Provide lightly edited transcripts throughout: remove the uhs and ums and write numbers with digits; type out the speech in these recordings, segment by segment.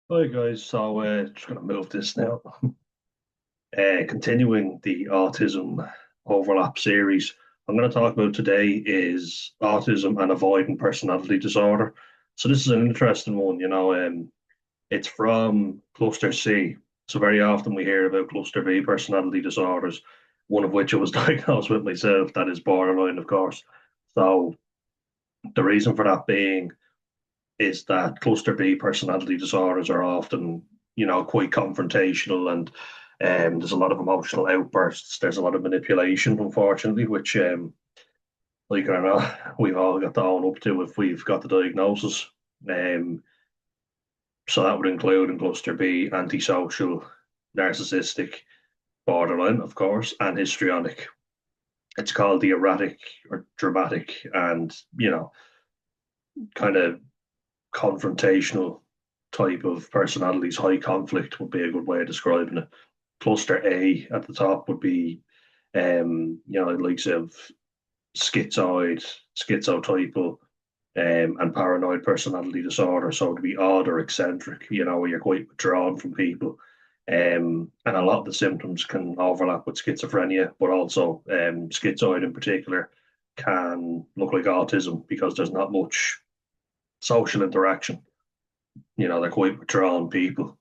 Hi guys, so just gonna move this now. Continuing the autism overlap series, I'm going to talk about today is autism and avoidant personality disorder. So this is an interesting one, it's from cluster C. So very often we hear about cluster B personality disorders, one of which I was diagnosed with myself, that is borderline, of course. So the reason for that being is that cluster B personality disorders are often, quite confrontational and there's a lot of emotional outbursts. There's a lot of manipulation, unfortunately, which, like it or not, we've all got to own up to if we've got the diagnosis. Um, so that would include in cluster B antisocial, narcissistic, borderline, of course, and histrionic. It's called the erratic or dramatic and, kind of confrontational type of personalities. High conflict would be a good way of describing it. Cluster A at the top would be, like of schizoid, schizotypal, and paranoid personality disorder. So to be odd or eccentric, where you're quite withdrawn from people. And a lot of the symptoms can overlap with schizophrenia, but also schizoid in particular can look like autism because there's not much social interaction. They're quite withdrawn people.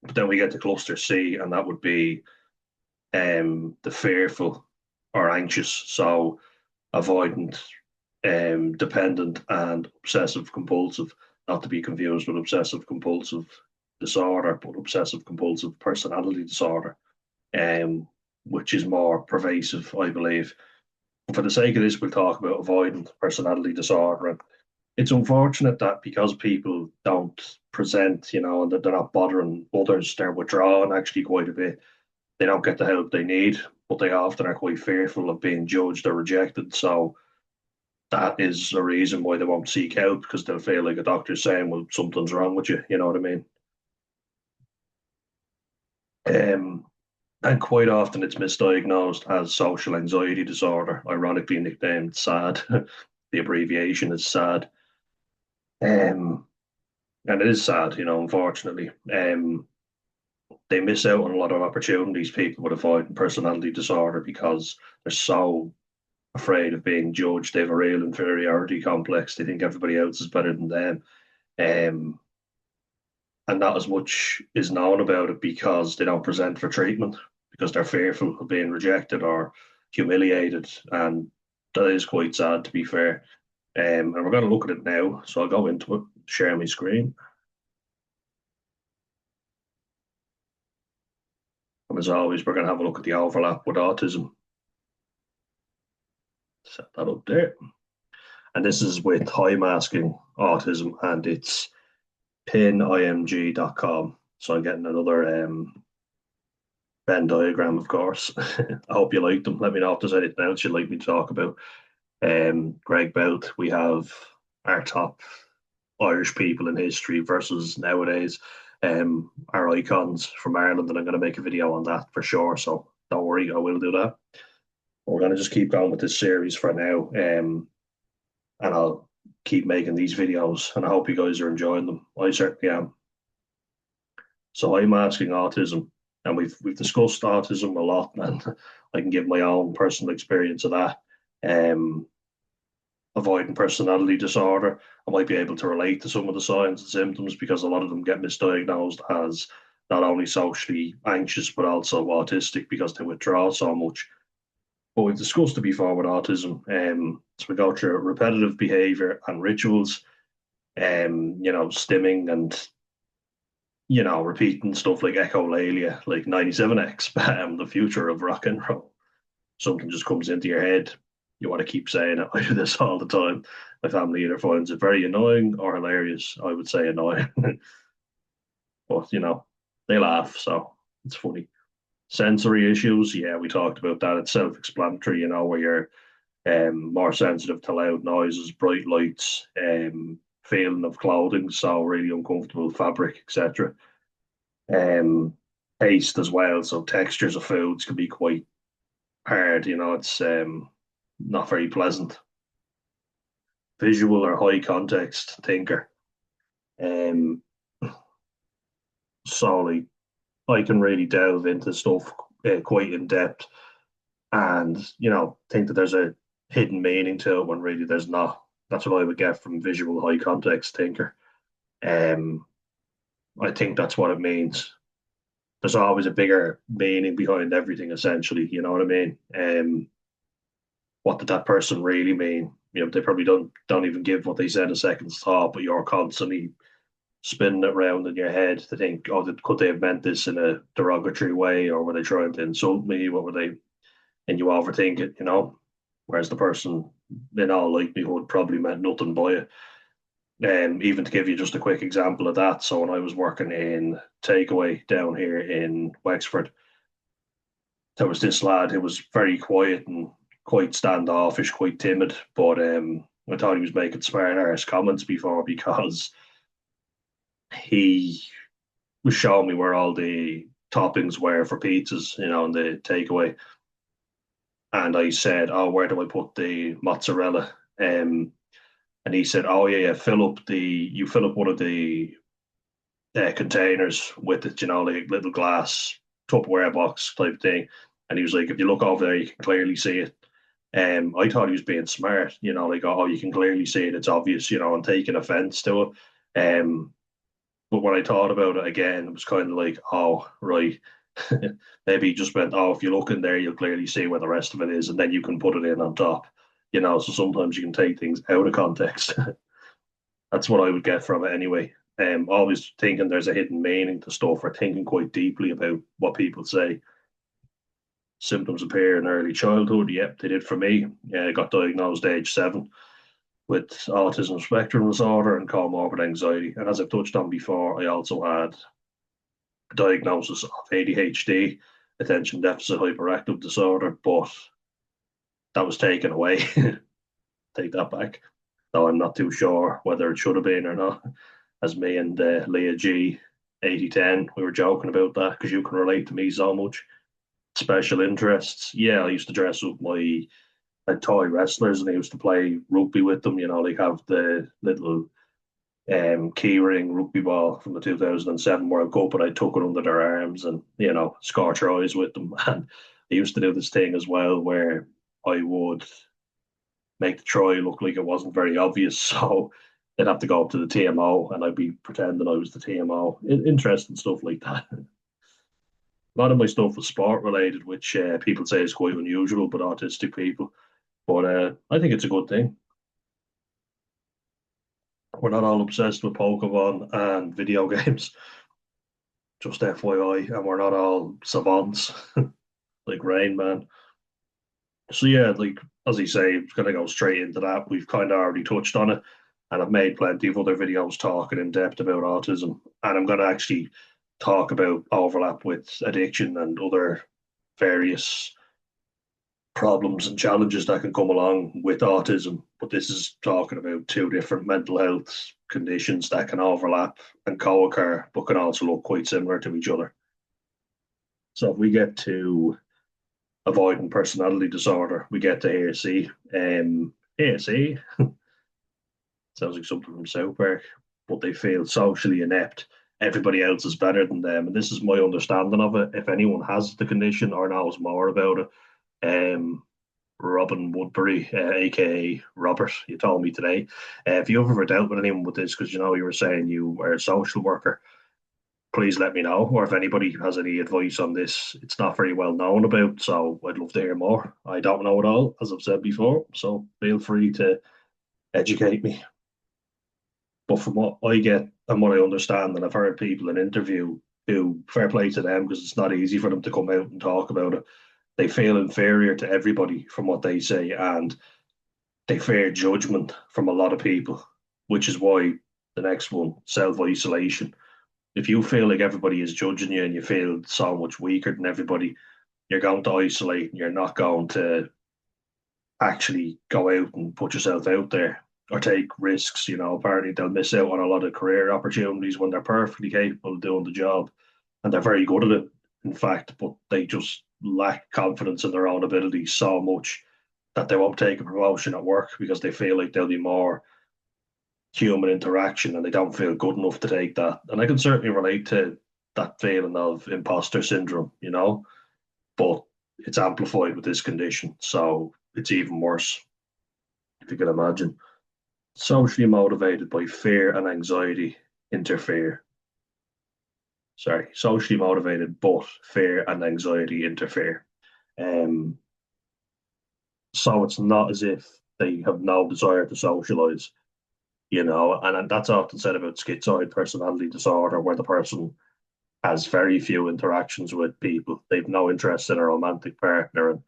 But then we get to cluster C, and that would be the fearful or anxious. So avoidant, dependent, and obsessive compulsive, not to be confused with obsessive compulsive disorder, but obsessive compulsive personality disorder, which is more pervasive, I believe. For the sake of this, we'll talk about avoidant personality disorder. And it's unfortunate that because people don't present, and that they're not bothering others, they're withdrawn actually quite a bit. They don't get the help they need, but they often are quite fearful of being judged or rejected. So that is a reason why they won't seek help because they'll feel like a doctor's saying, well, something's wrong with you. You know what I mean? Um, and quite often it's misdiagnosed as social anxiety disorder, ironically nicknamed SAD. The abbreviation is SAD. Um, and it is sad, unfortunately. They miss out on a lot of opportunities, people with avoidant personality disorder, because they're so afraid of being judged. They have a real inferiority complex. They think everybody else is better than them. Um, and not as much is known about it because they don't present for treatment because they're fearful of being rejected or humiliated. And that is quite sad, to be fair. And we're going to look at it now. So I'll go into it, share my screen. And as always, we're going to have a look at the overlap with autism. Set that up there. And this is with high-masking autism, and it's pinimg.com. So I'm getting another Venn diagram, of course. I hope you like them. Let me know if there's anything else you'd like me to talk about. Greg Belt, we have our top Irish people in history versus nowadays, our icons from Ireland, and I'm going to make a video on that for sure. So don't worry, I will do that. We're going to just keep going with this series for now, and I'll keep making these videos, and I hope you guys are enjoying them. I certainly am. So I'm asking autism, and we've discussed autism a lot, and I can give my own personal experience of that. Um, Avoidant personality disorder, I might be able to relate to some of the signs and symptoms because a lot of them get misdiagnosed as not only socially anxious but also autistic because they withdraw so much. But we've discussed it before with autism. So we go through repetitive behavior and rituals, stimming and repeating stuff like echolalia, like 97X, the future of rock and roll. Something just comes into your head. You want to keep saying it. I do this all the time. My family either finds it very annoying or hilarious. I would say annoying, but they laugh, so it's funny. Sensory issues, yeah, we talked about that. It's self-explanatory, where you're more sensitive to loud noises, bright lights, feeling of clothing, so really uncomfortable fabric, etc. Um, Taste as well, so textures of foods can be quite hard. It's not very pleasant. Visual or high context thinker. Um, So like I can really delve into stuff quite in depth, and think that there's a hidden meaning to it when really there's not. That's what I would get from visual high context thinker. Um, I think that's what it means. There's always a bigger meaning behind everything, essentially. You know what I mean? What did that person really mean? They probably don't even give what they said a second's thought, but you're constantly spinning it around in your head to think, oh, could they have meant this in a derogatory way, or were they trying to insult me? What were they? And you overthink it. Whereas the person, in all likelihood, probably meant nothing by it. Even to give you just a quick example of that, so when I was working in takeaway down here in Wexford, there was this lad who was very quiet and quite standoffish, quite timid, but I thought he was making smart ass comments before because he was showing me where all the toppings were for pizzas, in the takeaway. And I said, "Oh, where do I put the mozzarella?" And he said, "Oh yeah, you fill up one of the containers with it, like little glass Tupperware box type thing." And he was like, "If you look over there, you can clearly see it." I thought he was being smart, like, oh, you can clearly see it, it's obvious, and taking offense to it. But when I thought about it again, it was kind of like, oh, right. Maybe he just went, oh, if you look in there, you'll clearly see where the rest of it is, and then you can put it in on top. So sometimes you can take things out of context. That's what I would get from it anyway. Always thinking there's a hidden meaning to stuff, or thinking quite deeply about what people say. Symptoms appear in early childhood. Yep, they did for me. I got diagnosed age 7 with autism spectrum disorder and comorbid anxiety. And as I've touched on before, I also had a diagnosis of ADHD, attention deficit hyperactive disorder, but that was taken away. Take that back. Though I'm not too sure whether it should have been or not. As me and Leah G 8010, we were joking about that because you can relate to me so much. Special interests. Yeah, I used to dress up my toy wrestlers and I used to play rugby with them. Like have the little keyring rugby ball from the 2007 World Cup, and I took it under their arms and score tries with them. And I used to do this thing as well where I would make the try look like it wasn't very obvious, so they'd have to go up to the TMO and I'd be pretending I was the TMO. Interesting stuff like that. A lot of my stuff was sport related, which people say is quite unusual, but autistic people. But I think it's a good thing. We're not all obsessed with Pokemon and video games, just FYI, and we're not all savants like Rain Man. So yeah, like as you say, it's gonna go straight into that. We've kind of already touched on it, and I've made plenty of other videos talking in depth about autism, and I'm gonna actually talk about overlap with addiction and other various problems and challenges that can come along with autism. But this is talking about two different mental health conditions that can overlap and co-occur, but can also look quite similar to each other. So if we get to avoidant personality disorder, we get to ASC. ASC sounds like something from South Park, but they feel socially inept. Everybody else is better than them, and this is my understanding of it. If anyone has the condition or knows more about it, um, Robin Woodbury, aka Robert, you told me today. If you've ever dealt with anyone with this, because you were saying you were a social worker, please let me know. Or if anybody has any advice on this, it's not very well known about, so I'd love to hear more. I don't know it all, as I've said before, so feel free to educate me. But from what I get and what I understand, and I've heard people in interview who, fair play to them, because it's not easy for them to come out and talk about it. They feel inferior to everybody from what they say, and they fear judgment from a lot of people, which is why the next one, self isolation. If you feel like everybody is judging you and you feel so much weaker than everybody, you're going to isolate and you're not going to actually go out and put yourself out there or take risks. Apparently they'll miss out on a lot of career opportunities when they're perfectly capable of doing the job and they're very good at it, in fact, but they just lack confidence in their own abilities so much that they won't take a promotion at work because they feel like there'll be more human interaction and they don't feel good enough to take that. And I can certainly relate to that feeling of imposter syndrome, but it's amplified with this condition. So it's even worse, if you can imagine. Socially motivated by fear and anxiety interfere. Sorry, socially motivated, but fear and anxiety interfere. Um, so it's not as if they have no desire to socialize, and that's often said about schizoid personality disorder, where the person has very few interactions with people. They've no interest in a romantic partner, and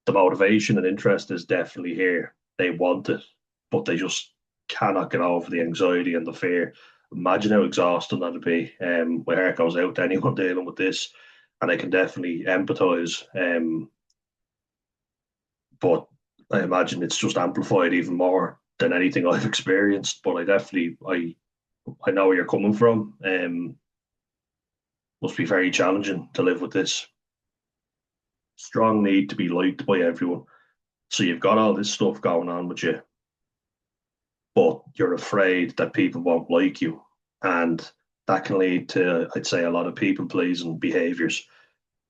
the motivation and interest is definitely here. They want it, but they just cannot get over the anxiety and the fear. Imagine how exhausting that'd be. My heart goes out to anyone dealing with this, and I can definitely empathize. But I imagine it's just amplified even more than anything I've experienced. But I know where you're coming from. Must be very challenging to live with this strong need to be liked by everyone. So you've got all this stuff going on with you, but you're afraid that people won't like you. And that can lead to, I'd say, a lot of people pleasing behaviors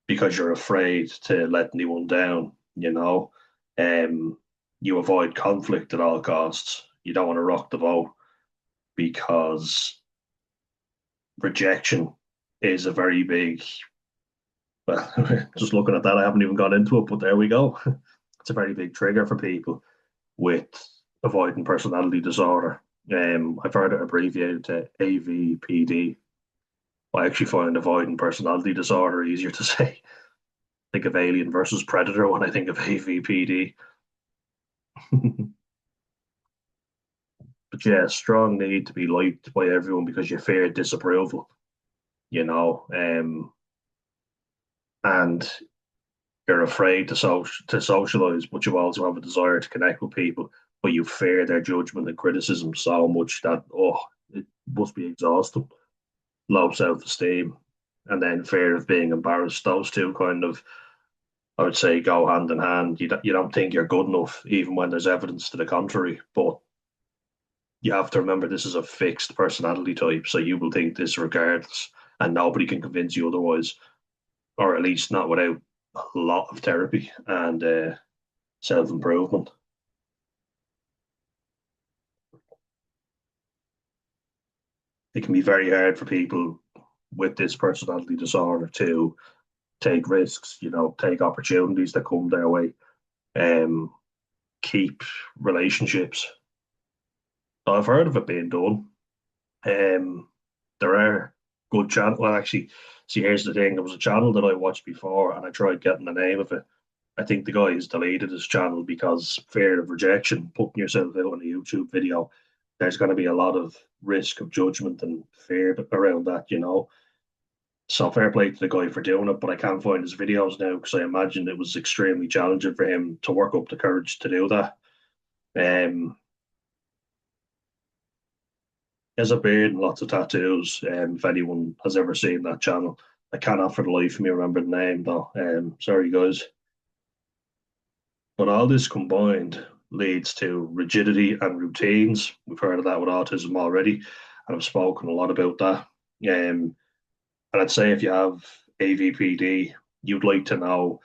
because you're afraid to let anyone down, Um, you avoid conflict at all costs. You don't want to rock the boat because rejection is a very big, well, just looking at that, I haven't even got into it, but there we go. It's a very big trigger for people with avoidant personality disorder. I've heard it abbreviated to AVPD. I actually find avoidant personality disorder easier to say. Think of Alien versus Predator when I think of AVPD. But yeah, strong need to be liked by everyone because you fear disapproval, and you're afraid to socialize, but you also have a desire to connect with people, but you fear their judgment and criticism so much that it must be exhausting. Low self esteem, and then fear of being embarrassed. Those two kind of, I would say, go hand in hand. You don't think you're good enough, even when there's evidence to the contrary. But you have to remember this is a fixed personality type, so you will think this regardless, and nobody can convince you otherwise, or at least not without a lot of therapy and self improvement. It can be very hard for people with this personality disorder to take risks, take opportunities that come their way, um, keep relationships. I've heard of it being done. Um, there are good channels. Well, actually, see, here's the thing. There was a channel that I watched before, and I tried getting the name of it. I think the guy has deleted his channel because fear of rejection, putting yourself out on a YouTube video. There's going to be a lot of risk of judgment and fear around that. So fair play to the guy for doing it, but I can't find his videos now because I imagine it was extremely challenging for him to work up the courage to do that. Um, he has a beard and lots of tattoos. If anyone has ever seen that channel, I cannot for the life of me remember the name though. Sorry guys. But all this combined leads to rigidity and routines. We've heard of that with autism already, and I've spoken a lot about that. And I'd say if you have AVPD, you'd like to know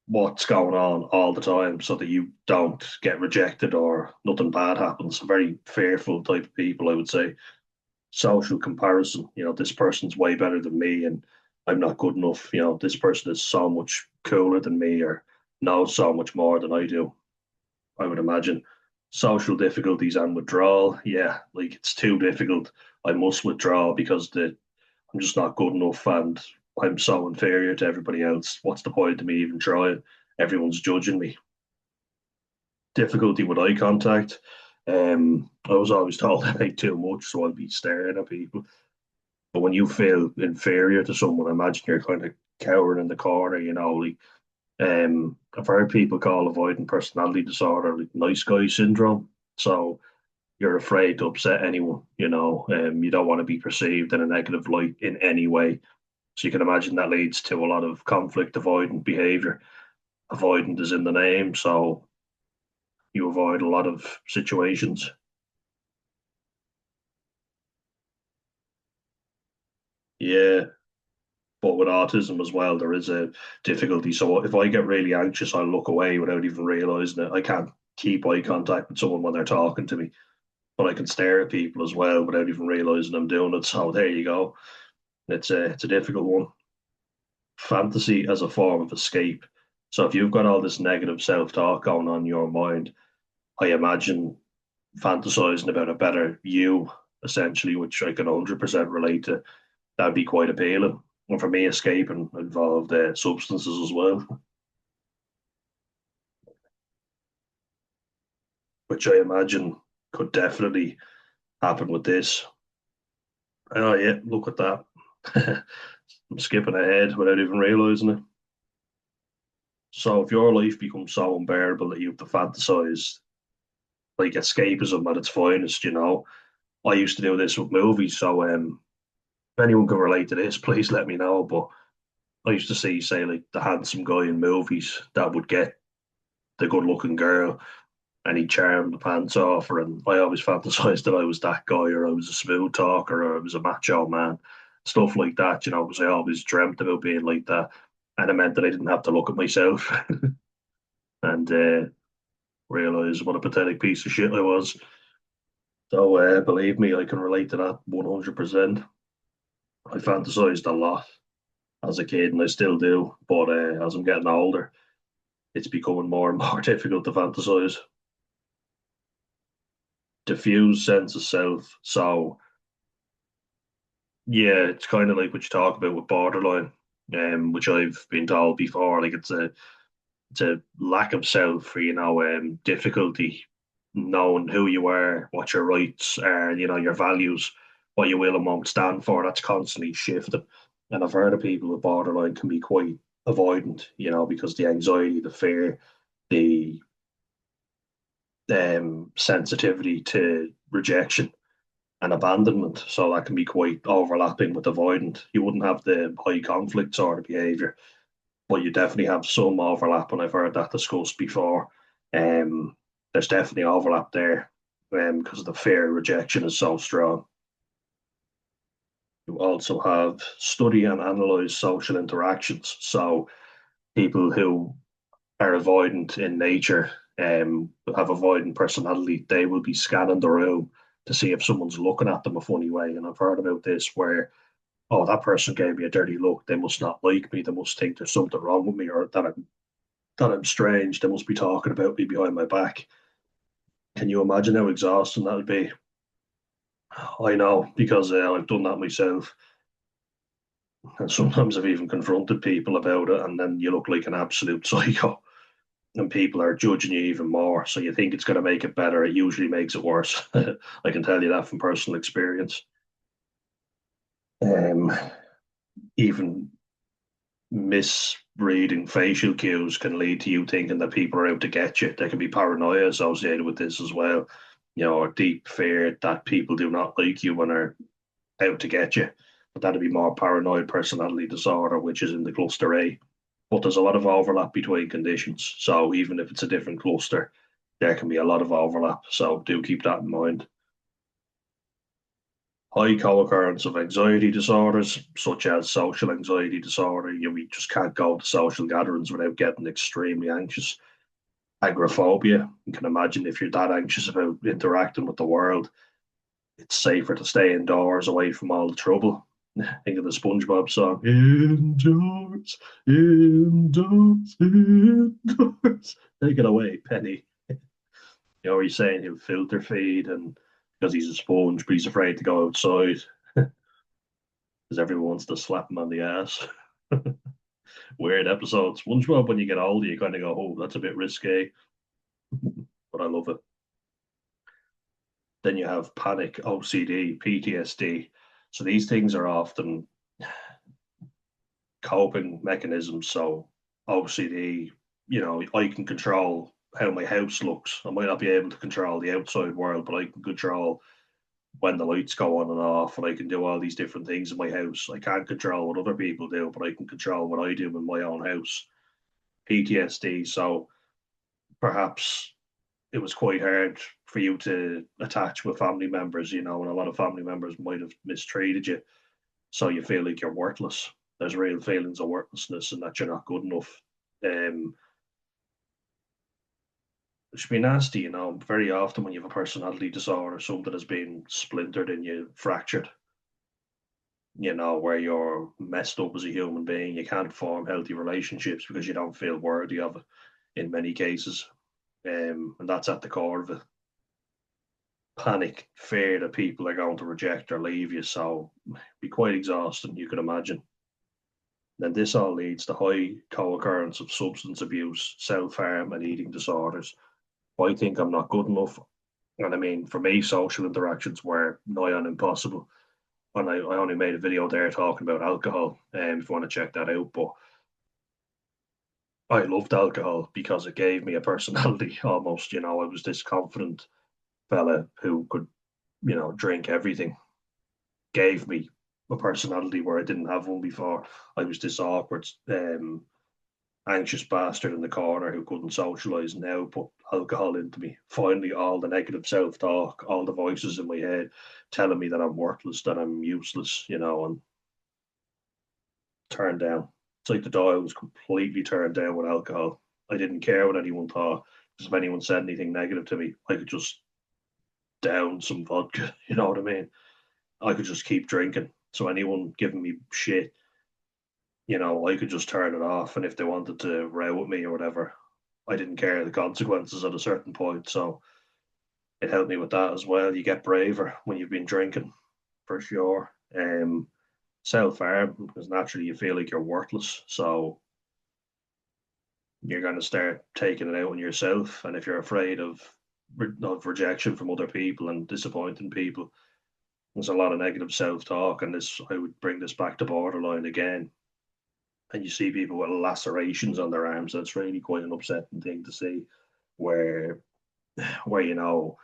what's going on all the time so that you don't get rejected or nothing bad happens. Very fearful type of people, I would say. Social comparison, this person's way better than me and I'm not good enough. This person is so much cooler than me or knows so much more than I do, I would imagine. Social difficulties and withdrawal. Yeah, like it's too difficult. I must withdraw because I'm just not good enough and I'm so inferior to everybody else. What's the point of me even trying? Everyone's judging me. Difficulty with eye contact. I was always told I make too much, so I'll be staring at people. But when you feel inferior to someone, I imagine you're kind of cowering in the corner, like I've heard people call avoidant personality disorder like nice guy syndrome. So you're afraid to upset anyone, you don't want to be perceived in a negative light in any way. So you can imagine that leads to a lot of conflict avoidant behavior. Avoidant is in the name, so you avoid a lot of situations. Yeah. But with autism as well, there is a difficulty. So if I get really anxious, I'll look away without even realizing it. I can't keep eye contact with someone when they're talking to me, but I can stare at people as well without even realizing I'm doing it. So there you go. It's a difficult one. Fantasy as a form of escape. So if you've got all this negative self-talk going on in your mind, I imagine fantasizing about a better you, essentially, which I can 100% relate to, that'd be quite appealing. And for me, escaping involved substances as well, which I imagine could definitely happen with this. Oh, yeah, look at that. I'm skipping ahead without even realizing it. So, if your life becomes so unbearable that you have to fantasize, like escapism at its finest, I used to do this with movies. So, if anyone can relate to this, please let me know. But I used to see, say, like the handsome guy in movies that would get the good looking girl and he'd charm the pants off her. And I always fantasized that I was that guy, or I was a smooth talker, or I was a macho man, stuff like that, because I always dreamt about being like that. And it meant that I didn't have to look at myself and realize what a pathetic piece of shit I was. So believe me, I can relate to that 100%. I fantasized a lot as a kid, and I still do. But as I'm getting older, it's becoming more and more difficult to fantasize. Diffuse sense of self. So yeah, it's kind of like what you talk about with borderline, which I've been told before. Like it's a lack of self, difficulty knowing who you are, what your rights are, your values, what you will and won't stand for. That's constantly shifting. And I've heard of people with borderline can be quite avoidant, because the anxiety, the fear, the sensitivity to rejection and abandonment. So that can be quite overlapping with avoidant. You wouldn't have the high conflict sort of behavior, but you definitely have some overlap. And I've heard that discussed before. There's definitely overlap there because the fear of rejection is so strong. You also have study and analyze social interactions. So people who are avoidant in nature, have avoidant personality, they will be scanning the room to see if someone's looking at them a funny way. And I've heard about this where, oh, that person gave me a dirty look. They must not like me. They must think there's something wrong with me, or that I'm strange. They must be talking about me behind my back. Can you imagine how exhausting that would be? I know because I've done that myself. And sometimes I've even confronted people about it, and then you look like an absolute psycho, and people are judging you even more. So you think it's going to make it better. It usually makes it worse. I can tell you that from personal experience. Um, Even misreading facial cues can lead to you thinking that people are out to get you. There can be paranoia associated with this as well, or deep fear that people do not like you and are out to get you. But that'd be more paranoid personality disorder, which is in the cluster A. But there's a lot of overlap between conditions. So even if it's a different cluster, there can be a lot of overlap. So do keep that in mind. High co-occurrence of anxiety disorders, such as social anxiety disorder. We just can't go to social gatherings without getting extremely anxious. Agoraphobia. You can imagine if you're that anxious about interacting with the world, it's safer to stay indoors away from all the trouble. Think of the SpongeBob song. Indoors, indoors, indoors. Take it away, Penny. He's saying he'll filter feed and because he's a sponge, but he's afraid to go outside because everyone wants to slap him on the ass. Weird episode. SpongeBob, when you get older, you kind of go, oh, that's a bit risque, but I love it. Then you have panic, OCD, PTSD. So these things are often coping mechanisms. So OCD, I can control how my house looks. I might not be able to control the outside world, but I can control when the lights go on and off, and I can do all these different things in my house. I can't control what other people do, but I can control what I do in my own house. PTSD. So perhaps it was quite hard for you to attach with family members, and a lot of family members might have mistreated you. So you feel like you're worthless. There's real feelings of worthlessness and that you're not good enough. It should be nasty, you know. Very often when you have a personality disorder, something has been splintered and you fractured, you know, where you're messed up as a human being. You can't form healthy relationships because you don't feel worthy of it in many cases. And that's at the core of it. Panic, fear that people are going to reject or leave you. So be quite exhausting, you can imagine. Then this all leads to high co-occurrence of substance abuse, self-harm, and eating disorders. I think I'm not good enough. And I mean, for me, social interactions were nigh on impossible. And I only made a video there talking about alcohol, if you want to check that out. But I loved alcohol because it gave me a personality almost. You know, I was this confident fella who could, you know, drink everything. Gave me a personality where I didn't have one before. I was this awkward, anxious bastard in the corner who couldn't socialize. Now put alcohol into me. Finally, all the negative self talk, all the voices in my head telling me that I'm worthless, that I'm useless, you know, and turned down. It's like the dial was completely turned down with alcohol. I didn't care what anyone thought. Because if anyone said anything negative to me, I could just down some vodka. You know what I mean? I could just keep drinking. So anyone giving me shit, you know, I could just turn it off. And if they wanted to row with me or whatever, I didn't care the consequences at a certain point. So it helped me with that as well. You get braver when you've been drinking, for sure. Self harm because naturally you feel like you're worthless. So you're going to start taking it out on yourself. And if you're afraid of rejection from other people and disappointing people, there's a lot of negative self talk. And this, I would bring this back to borderline again. And you see people with lacerations on their arms. That's really quite an upsetting thing to see, where you know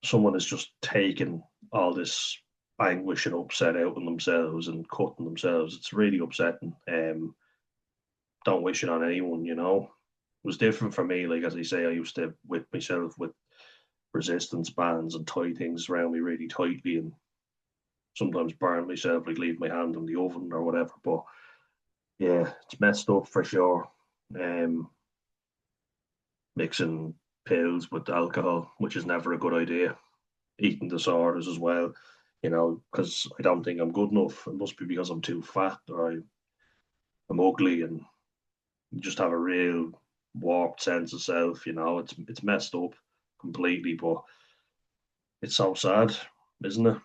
someone is just taking all this anguish and upset out on themselves and cutting themselves. It's really upsetting. Don't wish it on anyone, you know. It was different for me. Like as I say, I used to whip myself with resistance bands and tie things around me really tightly, and sometimes burn myself, like leave my hand in the oven or whatever. But yeah, it's messed up for sure. Um, Mixing pills with alcohol, which is never a good idea. Eating disorders as well, you know, because I don't think I'm good enough. It must be because I'm too fat or I'm ugly, and you just have a real warped sense of self. You know, it's messed up completely, but it's so sad, isn't it?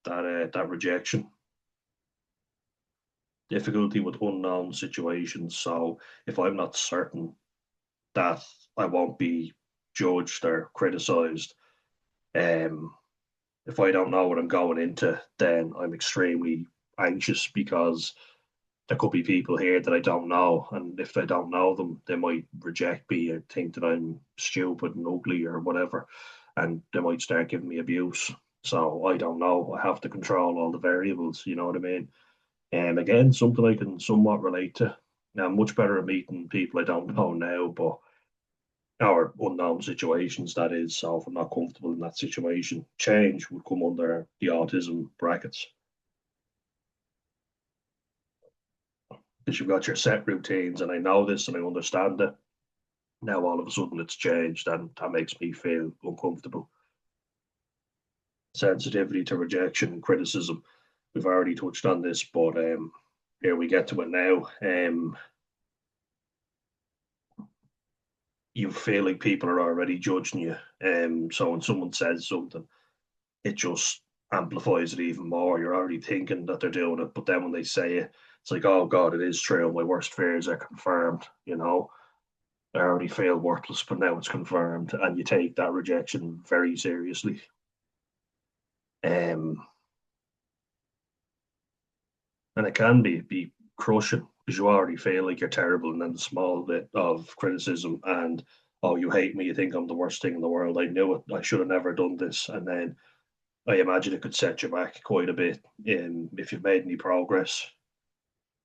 That rejection, difficulty with unknown situations. So if I'm not certain that I won't be judged or criticized, um, if I don't know what I'm going into, then I'm extremely anxious because there could be people here that I don't know, and if I don't know them, they might reject me or think that I'm stupid and ugly or whatever, and they might start giving me abuse. So I don't know. I have to control all the variables. You know what I mean? And again, something I can somewhat relate to. Now, I'm much better at meeting people I don't know now, but or unknown situations, that is. So if I'm not comfortable in that situation, change would come under the autism brackets because you've got your set routines, and I know this and I understand it. Now all of a sudden it's changed, and that makes me feel uncomfortable. Sensitivity to rejection and criticism. We've already touched on this, but here we get to it now. You feel like people are already judging you. So when someone says something, it just amplifies it even more. You're already thinking that they're doing it, but then when they say it, it's like, oh God, it is true. My worst fears are confirmed. You know, I already feel worthless, but now it's confirmed, and you take that rejection very seriously. Um, and it can be crushing because you already feel like you're terrible, and then the small bit of criticism and oh, you hate me, you think I'm the worst thing in the world. I knew it. I should have never done this, and then I imagine it could set you back quite a bit. In if you've made any progress,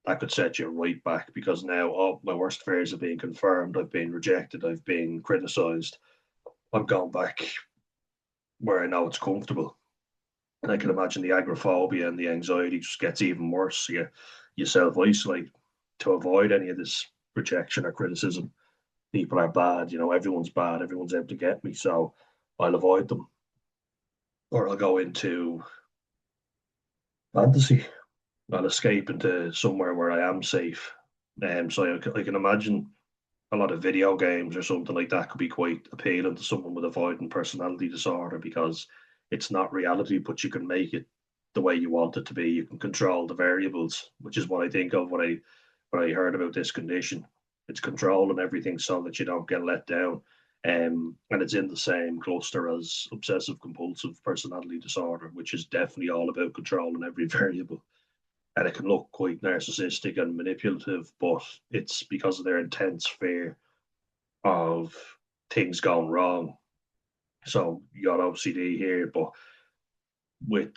that could set you right back because now, oh, my worst fears are being confirmed. I've been rejected. I've been criticized. I'm going back where I know it's comfortable. And I can imagine the agoraphobia and the anxiety just gets even worse. You self isolate to avoid any of this rejection or criticism. People are bad, everyone's bad, everyone's out to get me, so I'll avoid them. Or I'll go into fantasy. I'll escape into somewhere where I am safe. So I can imagine a lot of video games or something like that could be quite appealing to someone with avoidant personality disorder because it's not reality, but you can make it the way you want it to be. You can control the variables, which is what I think of when I heard about this condition. It's controlling everything so that you don't get let down. And it's in the same cluster as obsessive compulsive personality disorder, which is definitely all about controlling every variable. And it can look quite narcissistic and manipulative, but it's because of their intense fear of things going wrong. So you got OCD here, but with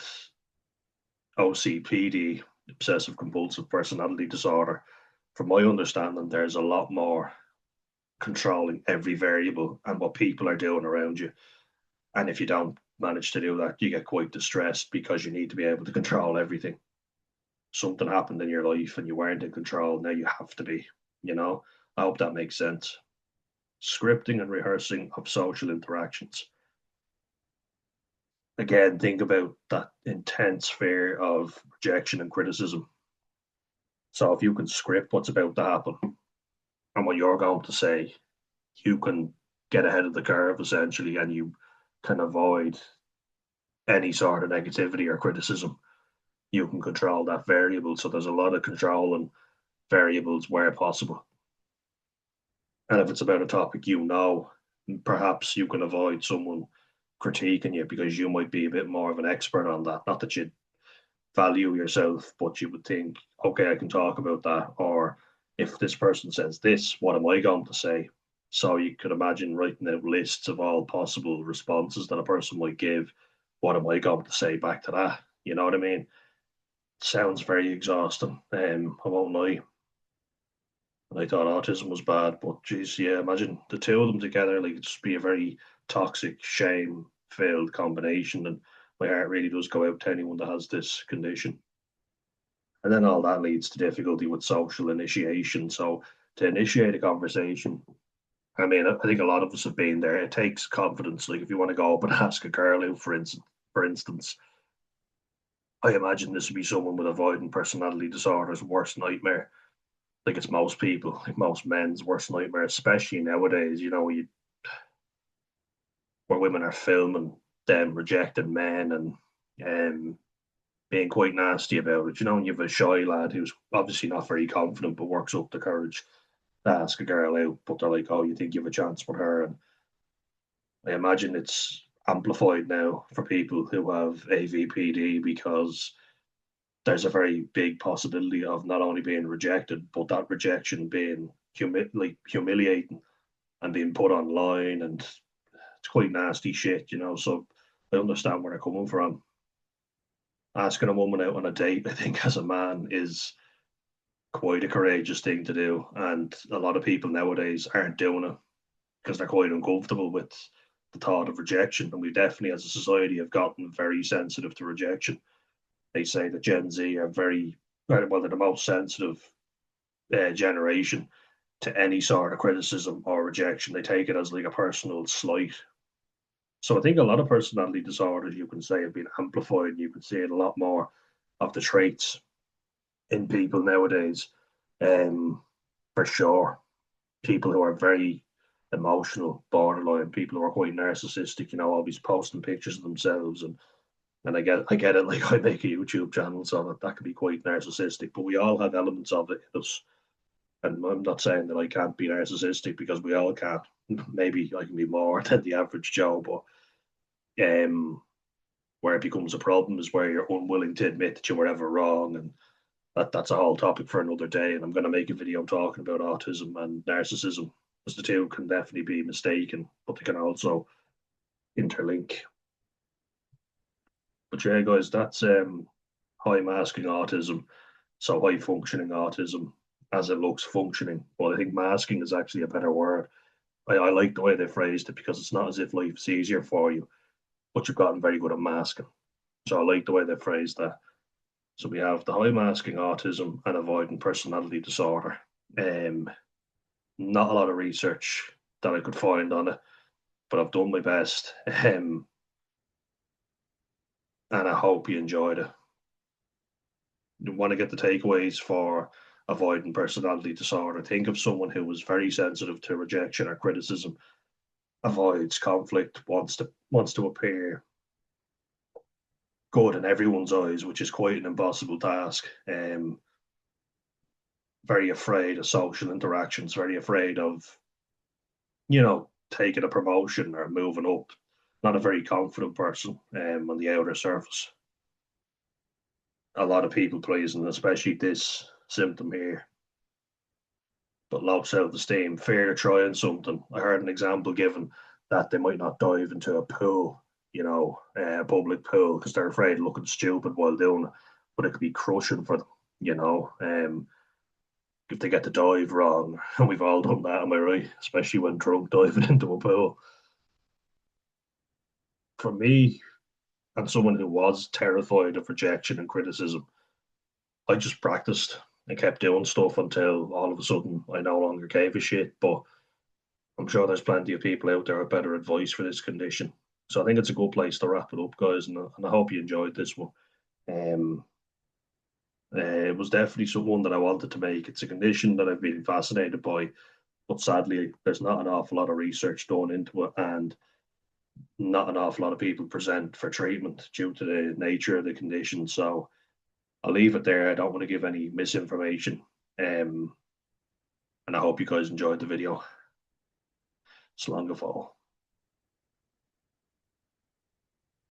OCPD, obsessive compulsive personality disorder, from my understanding, there's a lot more controlling every variable and what people are doing around you. And if you don't manage to do that, you get quite distressed because you need to be able to control everything. Something happened in your life and you weren't in control. Now you have to be, you know. I hope that makes sense. Scripting and rehearsing of social interactions. Again, think about that intense fear of rejection and criticism. So if you can script what's about to happen and what you're going to say, you can get ahead of the curve essentially, and you can avoid any sort of negativity or criticism. You can control that variable. So there's a lot of control and variables where possible. And if it's about a topic perhaps you can avoid someone critiquing you because you might be a bit more of an expert on that. Not that you value yourself, but you would think, okay, I can talk about that. Or if this person says this, what am I going to say? So you could imagine writing out lists of all possible responses that a person might give. What am I going to say back to that? You know what I mean? Sounds very exhausting. I won't lie. And I thought autism was bad, but geez, yeah, imagine the two of them together, like it'd just be a very toxic, shame-filled combination. And my heart really does go out to anyone that has this condition. And then all that leads to difficulty with social initiation. So to initiate a conversation, I mean, I think a lot of us have been there. It takes confidence. Like if you want to go up and ask a girl out, for instance, I imagine this would be someone with avoidant personality disorder's worst nightmare. Like it's most people, like most men's worst nightmare, especially nowadays. Where women are filming them rejecting men and being quite nasty about it. And you have a shy lad who's obviously not very confident, but works up the courage to ask a girl out. But they're like, "Oh, you think you have a chance with her?" And I imagine it's amplified now for people who have AVPD because there's a very big possibility of not only being rejected, but that rejection being humiliating and being put online, and it's quite nasty shit. So I understand where they're coming from. Asking a woman out on a date, I think, as a man is quite a courageous thing to do, and a lot of people nowadays aren't doing it because they're quite uncomfortable with the thought of rejection. And we definitely, as a society, have gotten very sensitive to rejection. They say that Gen Z are they're the most sensitive generation to any sort of criticism or rejection. They take it as like a personal slight. So I think a lot of personality disorders, you can say, have been amplified. And you can see it a lot more of the traits in people nowadays, um, for sure. People who are very emotional, borderline, people who are quite narcissistic, always posting pictures of themselves, and I get it. Like I make a YouTube channel, so that can be quite narcissistic. But we all have elements of it in us, and I'm not saying that I can't be narcissistic because we all can. Maybe I can be more than the average Joe, but where it becomes a problem is where you're unwilling to admit that you were ever wrong, and that's a whole topic for another day. And I'm going to make a video talking about autism and narcissism, because the two can definitely be mistaken, but they can also interlink. But yeah, guys, that's high masking autism. So high functioning autism as it looks functioning. But I think masking is actually a better word. I like the way they phrased it because it's not as if life's easier for you, but you've gotten very good at masking. So I like the way they phrased that. So we have the high-masking autism and avoidant personality disorder. Um, Not a lot of research that I could find on it, but I've done my best. And I hope you enjoyed it. You want to get the takeaways for avoidant personality disorder. Think of someone who was very sensitive to rejection or criticism, avoids conflict, wants to appear good in everyone's eyes, which is quite an impossible task. Very afraid of social interactions, very afraid of, taking a promotion or moving up. Not a very confident person on the outer surface. A lot of people pleasing, especially this symptom here, but low self esteem, fear of trying something. I heard an example given that they might not dive into a pool, a public pool, because they're afraid of looking stupid while doing it, but it could be crushing for them, if they get the dive wrong. And we've all done that, am I right? Especially when drunk diving into a pool. For me, and someone who was terrified of rejection and criticism, I just practiced and kept doing stuff until all of a sudden I no longer gave a shit. But I'm sure there's plenty of people out there with better advice for this condition. So I think it's a good place to wrap it up, guys, and I hope you enjoyed this one. Um, it was definitely someone that I wanted to make. It's a condition that I've been fascinated by, but sadly, there's not an awful lot of research done into it, and not an awful lot of people present for treatment due to the nature of the condition. So I'll leave it there. I don't want to give any misinformation. And I hope you guys enjoyed the video. Slán go fóill.